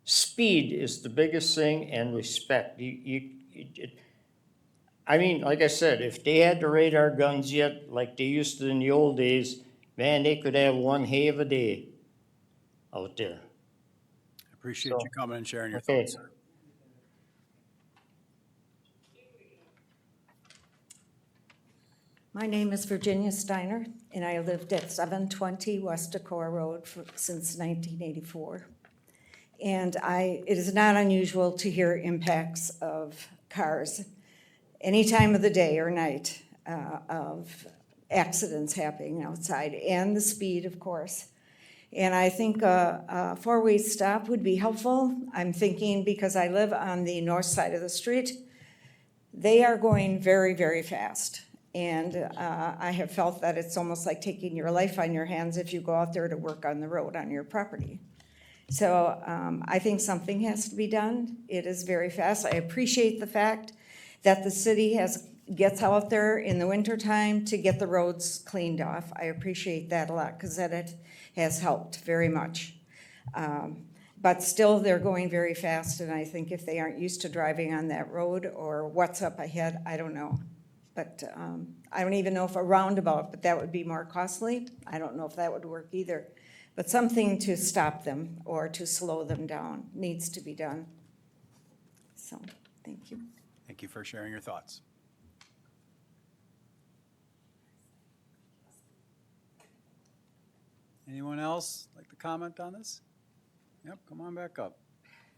Speed is the biggest thing, and respect. I mean, like I said, if they had the radar guns yet, like they used to in the old days, man, they could have one hay of a day out there. Appreciate you coming and sharing your Okay. thoughts, sir. My name is Virginia Steiner, and I lived at 720 West Decorah Road since 1984. And it is not unusual to hear impacts of cars any time of the day or night, of accidents happening outside, and the speed, of course. And I think a 4-way stop would be helpful. I'm thinking, because I live on the north side of the street, they are going very, very fast. And I have felt that it's almost like taking your life on your hands if you go out there to work on the road on your property. So I think something has to be done. It is very fast. I appreciate the fact that the city gets out there in the wintertime to get the roads cleaned off. I appreciate that a lot, because that has helped very much. But still, they're going very fast, and I think if they aren't used to driving on that road, or what's up ahead, I don't know. But I don't even know if a roundabout, but that would be more costly. I don't know if that would work either. But something to stop them or to slow them down needs to be done. So, thank you. Thank you for sharing your thoughts. Anyone else like to comment on this? Yep, come on back up.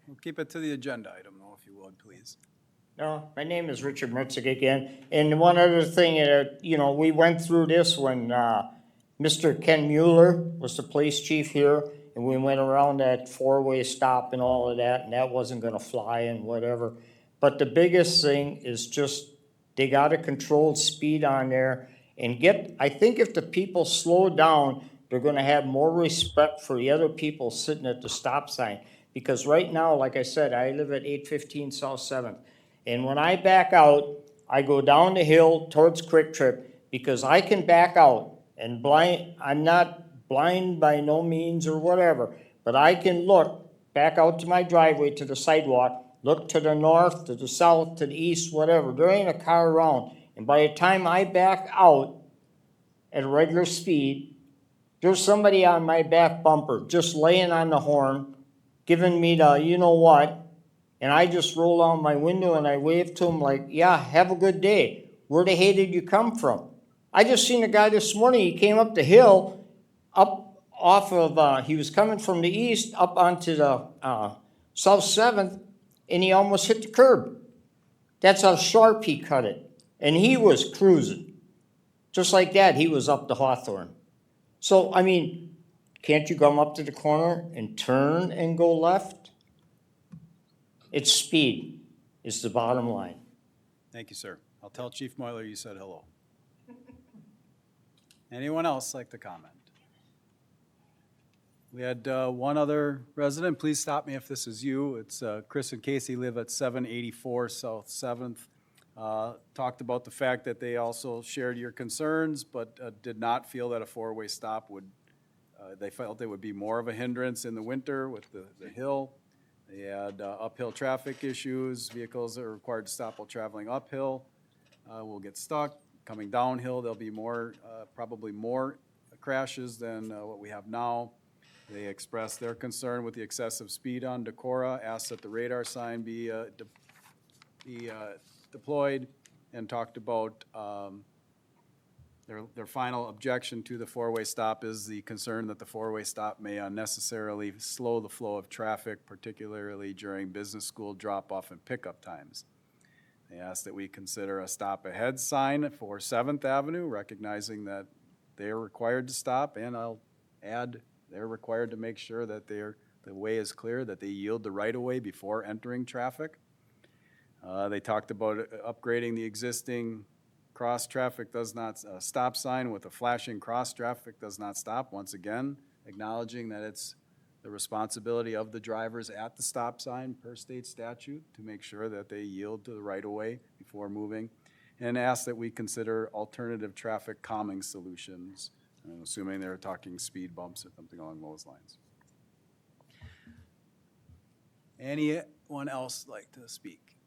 We'll keep it to the agenda item, though, if you would, please. No, my name is Richard Mertzick again. And one other thing, we went through this when Mr. Ken Mueller was the police chief here, and we went around that four-way stop and all of that, and that wasn't gonna fly and whatever. But the biggest thing is just, they got a controlled speed on there and I think if the people slow down, they're gonna have more respect for the other people sitting at the stop sign. Because right now, like I said, I live at 815 South 7th. And when I back out, I go down the hill towards Quick Trip because I can back out and I'm not blind by no means or whatever, but I can look back out to my driveway to the sidewalk, look to the north, to the south, to the east, whatever. There ain't a car around. And by the time I back out at a regular speed, there's somebody on my back bumper just laying on the horn, giving me the you know what, and I just roll out my window and I wave to him like, yeah, have a good day. Where the hay did you come from? I just seen a guy this morning, he came up the hill, up off of, he was coming from the east up onto the South 7th, and he almost hit the curb. That's how sharp he cut it. And he was cruising. Just like that, he was up the Hawthorne. So, I mean, can't you come up to the corner and turn and go left? It's speed is the bottom line. Thank you, sir. I'll tell Chief Moyler you said hello. Anyone else like to comment? We had one other resident. Please stop me if this is you. It's Chris and Casey live at 784 South 7th. Talked about the fact that they also shared your concerns, but did not feel that a four-way stop would, they felt it would be more of a hindrance in the winter with the hill. They had uphill traffic issues. Vehicles that are required to stop while traveling uphill will get stuck. Coming downhill, there'll be more, probably more crashes than what we have now. They expressed their concern with the excessive speed on Decorah, asked that the radar sign be deployed, and talked about their final objection to the four-way stop is the concern that the four-way stop may unnecessarily slow the flow of traffic, particularly during business school drop-off and pickup times. They asked that we consider a stop ahead sign for 7th Avenue, recognizing that they're required to stop, and I'll add, they're required to make sure that the way is clear, that they yield the right-of-way before entering traffic. They talked about upgrading the existing cross-traffic does not, stop sign with a flashing cross-traffic does not stop, once again, acknowledging that it's the responsibility of the drivers at the stop sign per state statute to make sure that they yield to the right-of-way before moving, and ask that we consider alternative traffic calming solutions, I'm assuming they're talking speed bumps or something along those lines. Anyone else like to speak?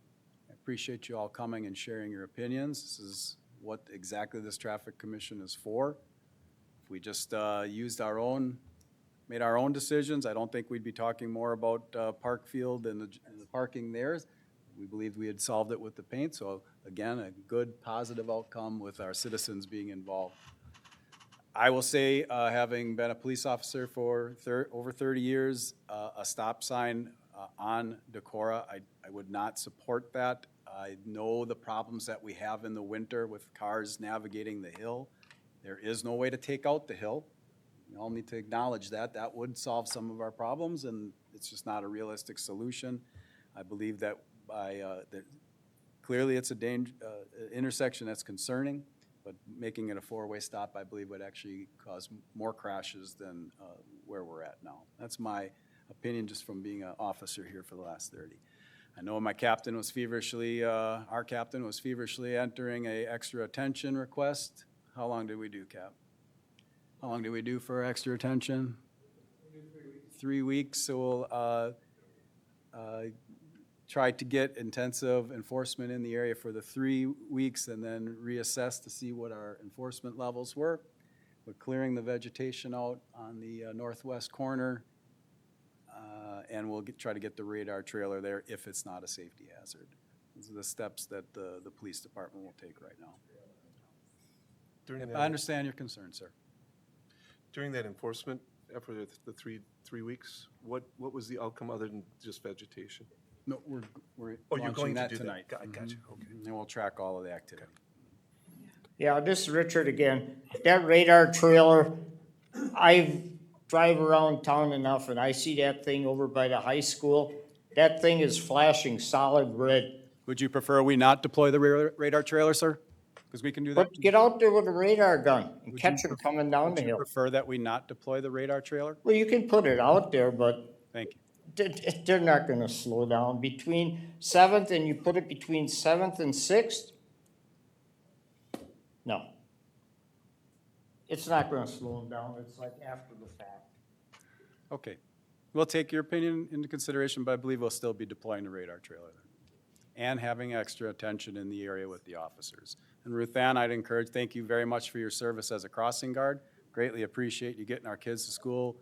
I appreciate you all coming and sharing your opinions. This is what exactly this traffic commission is for. If we just made our own decisions, I don't think we'd be talking more about Parkfield and the parking there. We believed we had solved it with the paint, so again, a good positive outcome with our citizens being involved. I will say, having been a police officer for over 30 years, a stop sign on Decorah, I would not support that. I know the problems that we have in the winter with cars navigating the hill. There is no way to take out the hill. We all need to acknowledge that. That would solve some of our problems, and it's just not a realistic solution. I believe that clearly it's a intersection that's concerning, but making it a four-way stop, I believe, would actually cause more crashes than where we're at now. That's my opinion just from being an officer here for the last 30. I know my captain was feverishly, our captain was feverishly entering a extra attention request. How long did we do, Cap? How long did we do for extra attention? 3 weeks. So we'll try to get intensive enforcement in the area for the 3 weeks and then reassess to see what our enforcement levels were. with clearing the vegetation out on the northwest corner. And we'll try to get the radar trailer there if it's not a safety hazard. These are the steps that the police department will take right now. During I that, understand your concern, sir. during that enforcement, after the three weeks, what was the outcome other than just vegetation? No, we're Oh, you're launching going to that do that. tonight. Gotcha, okay. And we'll track all of the activity. Yeah, this is Richard again. That radar trailer, I drive around town enough and I see that thing over by the high school. That thing is flashing solid red. Would you prefer we not deploy the radar trailer, sir? Because we can do that. But get out there with a radar gun and Would catch you them coming down Would the you hill. prefer that we not deploy the radar trailer? Well, you can put it out there, but Thank you. they're not gonna slow down. Between 7th and you put it between 7th and 6th? No. It's not gonna slow them down. It's like after the fact. Okay. We'll take your opinion into consideration, but I believe we'll still be deploying the radar trailer and having extra attention in the area with the officers. And Ruth Ann, I'd encourage, thank you very much for your service as a crossing guard. Greatly appreciate you getting our kids to school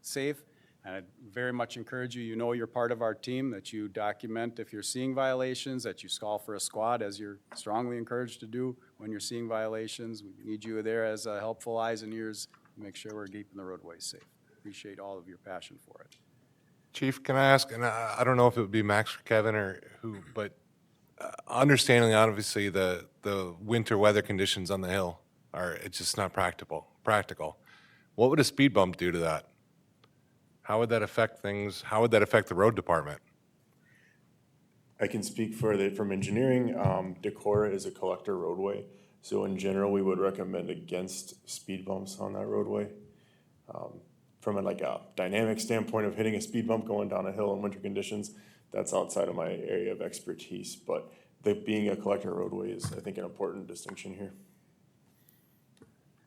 safe. And I'd very much encourage you, you know you're part of our team, that you document if you're seeing violations, that you call for a squad, as you're strongly encouraged to do when you're seeing violations. We need you there as helpful eyes and ears to make sure we're keeping the roadways safe. Appreciate all of your passion for it. Chief, can I ask, and I don't know if it would be Max or Kevin or who, but understanding obviously the winter weather conditions on the hill it's just not practical. What would a speed bump do to that? How would that affect things? How would that affect the road department? I can speak from engineering. Decorah is a collector roadway, so in general, we would recommend against speed bumps on that roadway. From a dynamic standpoint of hitting a speed bump going down a hill in winter conditions, that's outside of my area of expertise, but being a collector roadway is, I think, an important distinction here.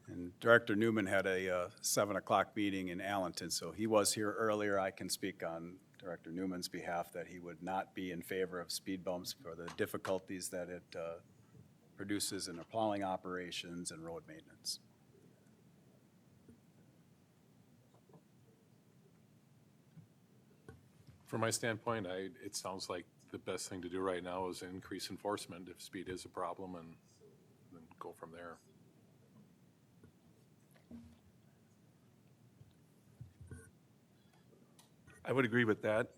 And Director Newman had a 7 o'clock meeting in Allenton, so he was here earlier. I can speak on Director Newman's behalf that he would not be in favor of speed bumps for the difficulties that it produces in our plowing operations and road maintenance. From my standpoint, it sounds like the best thing to do right now is increase enforcement if speed is a problem and then go from there. I would agree with that.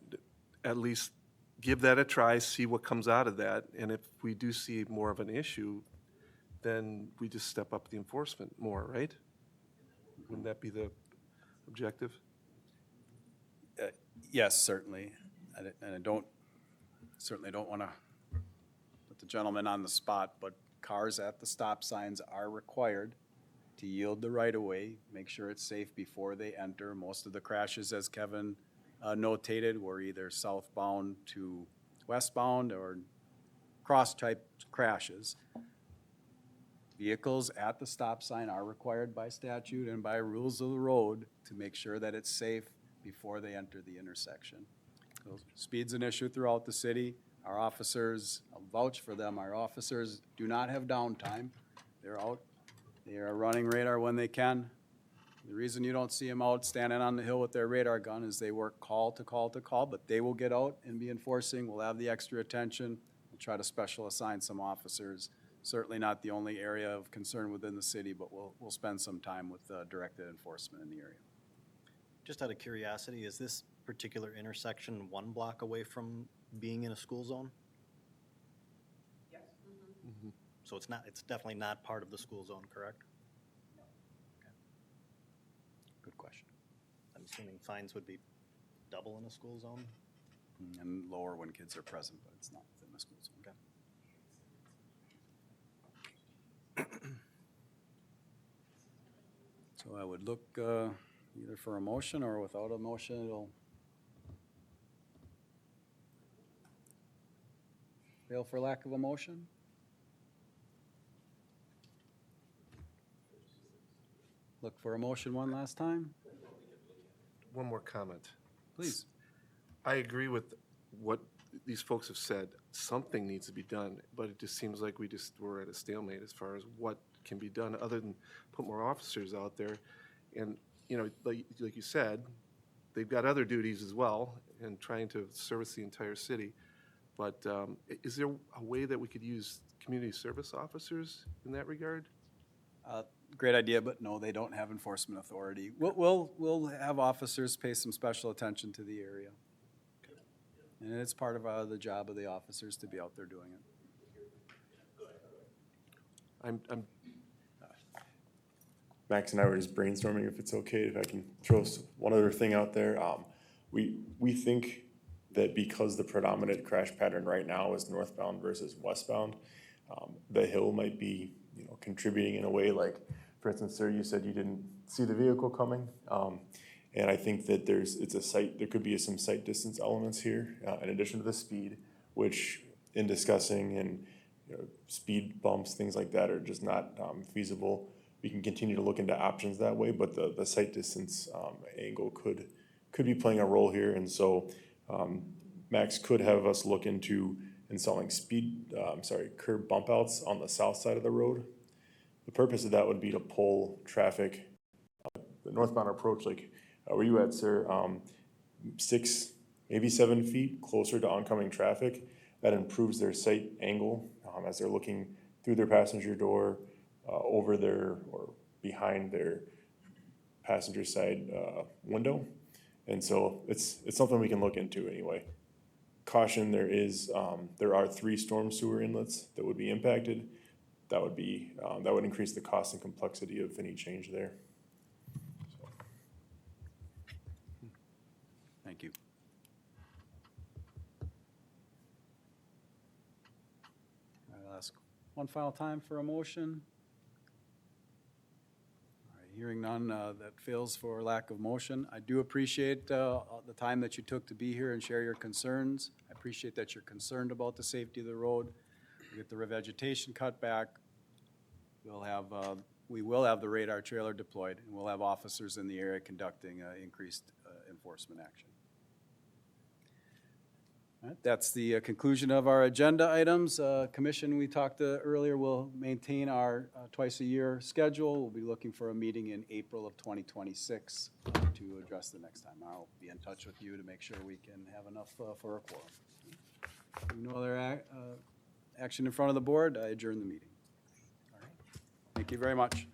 At least give that a try, see what comes out of that. And if we do see more of an issue, then we just step up the enforcement more, right? Wouldn't that be the objective? Yes, certainly. And I certainly don't want to put the gentleman on the spot, but cars at the stop signs are required to yield the right-of-way, make sure it's safe before they enter. Most of the crashes, as Kevin notated, were either southbound to westbound or cross-type crashes. Vehicles at the stop sign are required by statute and by rules of the road to make sure that it's safe before they enter the intersection. So speed's an issue throughout the city. Our officers, I'll vouch for them, our officers do not have downtime. They're out, they are running radar when they can. The reason you don't see them out standing on the hill with their radar gun is they work call to call to call, but they will get out and be enforcing. We'll have the extra attention. We'll try to special assign some officers. Certainly not the only area of concern within the city, but we'll spend some time with directed enforcement in the area. Just out of curiosity, is this particular intersection 1 block away from being in a school zone? Yes. So it's definitely not part of the school zone, correct? Good question. I'm assuming fines would be double in a school zone? And lower when kids are present, but it's not within the school zone. So I would look either for a motion or without a motion, it'll fail for lack of a motion. Look for a motion one last time, One more comment. please. I agree with what these folks have said something needs to be done, but it just seems like we're at a stalemate as far as what can be done other than put more officers out there. And, you know, like you said, they've got other duties as well and trying to service the entire city. But is there a way that we could use community service officers in that regard? Great idea, but no, they don't have enforcement authority. We'll have officers pay some special attention to the area. And it's part of the job of the officers to be out there doing it. Max and I were just brainstorming if it's okay, if I can throw one other thing out there. We think that because the predominant crash pattern right now is northbound versus westbound, the hill might be, you know, contributing in a way. Like, for instance, sir, you said you didn't see the vehicle coming. And I think that there could be some sight distance elements here, in addition to the speed, which in discussing and, you know, speed bumps, things like that are just not feasible. We can continue to look into options that way, but the sight distance angle could be playing a role here. And so Max could have us look into installing curb bump outs on the south side of the road. The purpose of that would be to pull traffic, the northbound approach, like where you at, sir, 6, maybe 7 feet closer to oncoming traffic. That improves their sight angle as they're looking through their passenger door, over their or behind their passenger side window. And so it's something we can look into anyway. Caution, there are 3 storm sewer inlets that would be impacted. That would increase the cost and complexity of any change there. Thank you. I'll ask one final time for a motion. All right, hearing none, that fails for lack of motion. I do appreciate the time that you took to be here and share your concerns. I appreciate that you're concerned about the safety of the road. We get the revegetation cut back. We will have the radar trailer deployed, and we'll have officers in the area conducting increased enforcement action. All right, that's the conclusion of our agenda items. Commission, we talked earlier, will maintain our twice-a-year schedule. We'll be looking for a meeting in April of 2026 to address the next time. I'll be in touch with you to make sure we can have enough for a quorum. No other action in front of the board. I adjourn the meeting. All right. Thank you very much.